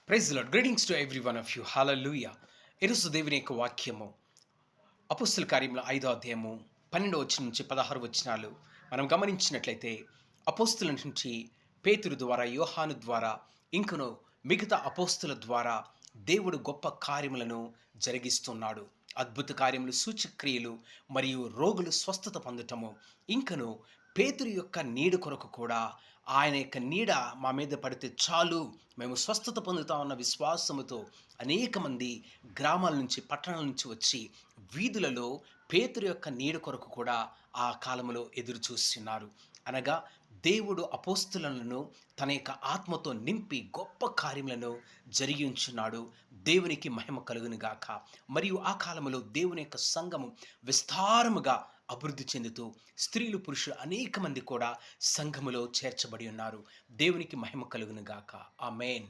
Praise Lord. Greetings to every one of you. Hallelujah. ఈరోజు దేవుని యొక్క వాక్యము అపోస్తల కార్యముల 5వ అధ్యాయము 12వ వచనం నుంచి 16 వచనాలు మనం గమనించినట్లయితే, అపోస్తల నుంచి పేతురు ద్వారా, యోహాను ద్వారా, ఇంకను మిగతా అపోస్తల ద్వారా దేవుడు గొప్ప కార్యములను జరిగిస్తున్నాడు. అద్భుత కార్యములు, సూచక్రియలు మరియు రోగులు స్వస్థత పొందటము, ఇంకను పేతురు యొక్క నీడ కొరకు కూడా ఆయన యొక్క నీడ మా మీద పడితే చాలు, మేము స్వస్థత పొందుతామన్న విశ్వాసముతో అనేక మంది గ్రామాల నుంచి, పట్టణాల నుంచి వచ్చి వీధులలో పేతురు యొక్క నీడ కొరకు కూడా ఆ కాలంలో ఎదురు చూస్తున్నారు. అనగా దేవుడు అపోస్తులను తన యొక్క ఆత్మతో నింపి గొప్ప కార్యములను జరిగించున్నాడు. దేవునికి మహిమ కలుగును గాక. మరియు ఆ కాలంలో దేవుని యొక్క సంఘము విస్తారముగా అభివృద్ధి చెందుతూ స్త్రీలు, పురుషులు అనేక మంది కూడా సంఘములో చేర్చబడి ఉన్నారు. దేవునికి మహిమ కలుగును గాక. ఆమేన్.